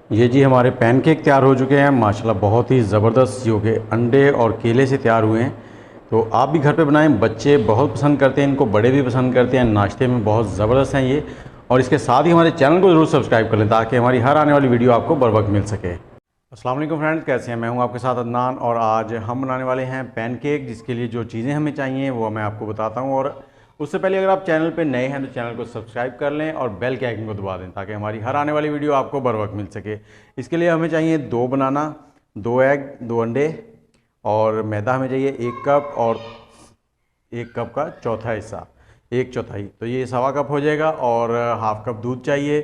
ये जी हमारे पैनकेक तैयार हो चुके हैं माशाल्लाह, बहुत ही ज़बरदस्त, जो कि अंडे और केले से तैयार हुए हैं। तो आप भी घर पे बनाएं, बच्चे बहुत पसंद करते हैं इनको, बड़े भी पसंद करते हैं, नाश्ते में बहुत ज़बरदस्त हैं ये। और इसके साथ ही हमारे चैनल को ज़रूर सब्सक्राइब कर लें ताकि हमारी हर आने वाली वीडियो आपको बर वक्त मिल सके। अस्सलाम वालेकुम फ्रेंड्स, कैसे हैं? मैं हूं आपके साथ अदनान और आज हम बनाने वाले हैं पैनकेक, जिसके लिए जो चीज़ें हमें चाहिए वो मैं आपको बताता हूं। और उससे पहले अगर आप चैनल पे नए हैं तो चैनल को सब्सक्राइब कर लें और बेल के आइकन को दबा दें ताकि हमारी हर आने वाली वीडियो आपको बर वक्त मिल सके। इसके लिए हमें चाहिए 2 बनाना, 2 एग, 2 अंडे और मैदा हमें चाहिए 1 कप और 1 कप का चौथा हिस्सा, 1/4। तो ये 1.25 कप हो जाएगा। और हाफ कप दूध चाहिए,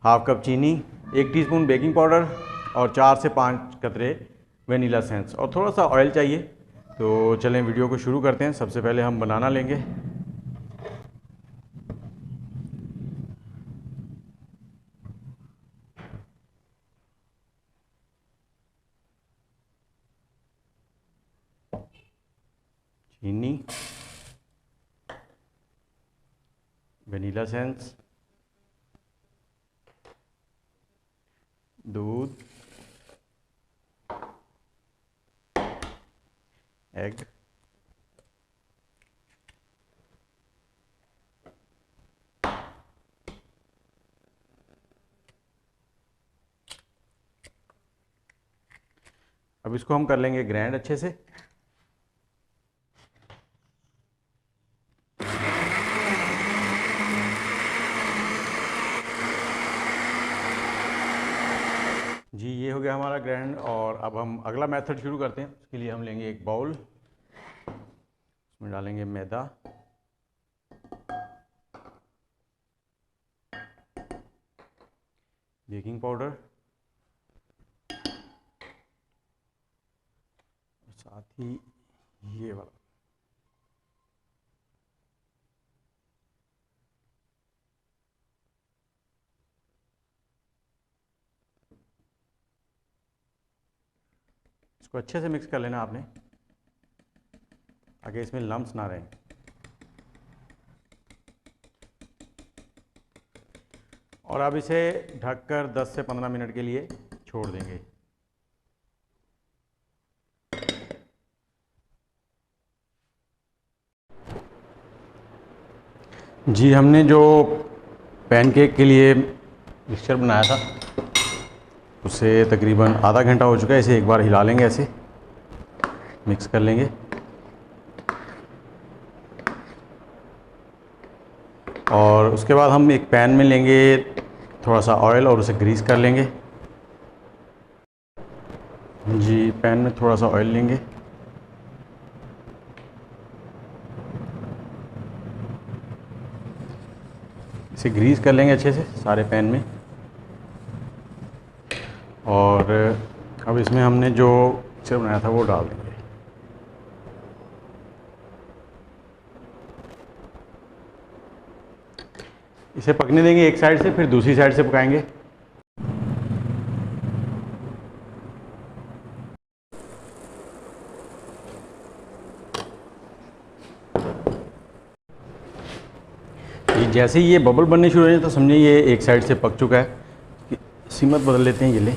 हाफ कप चीनी, 1 टीस्पून बेकिंग पाउडर और 4 से 5 कतरे वेनिला एसेंस और थोड़ा सा ऑयल चाहिए। तो चलें वीडियो को शुरू करते हैं। सबसे पहले हम बनाना लेंगे। चीनी, वेनिला एसेंस, दूध, एग, अब इसको हम कर लेंगे ग्राइंड अच्छे से। जी ये हो गया हमारा ग्राइंड। और अब हम अगला मेथड शुरू करते हैं। उसके लिए हम लेंगे एक बाउल, उसमें डालेंगे मैदा, बेकिंग पाउडर, साथ ही ये वाला इसको अच्छे से मिक्स कर लेना आपने ताकि इसमें लम्स ना रहें। और अब इसे ढककर 10 से 15 मिनट के लिए छोड़ देंगे। जी हमने जो पैनकेक के लिए मिक्सचर बनाया था उसे तकरीबन आधा घंटा हो चुका है। इसे एक बार हिला लेंगे, ऐसे मिक्स कर लेंगे। और उसके बाद हम एक पैन में लेंगे थोड़ा सा ऑयल और उसे ग्रीस कर लेंगे। जी पैन में थोड़ा सा ऑयल लेंगे, इसे ग्रीस कर लेंगे अच्छे से सारे पैन में। और अब इसमें हमने जो मिक्सचर बनाया था वो डाल देंगे। इसे पकने देंगे एक साइड से, फिर दूसरी साइड से पकाएंगे। जैसे ही ये बबल बनने शुरू हो जाए तो समझिए ये एक साइड से पक चुका है। सिमत बदल लेते हैं, ये ले।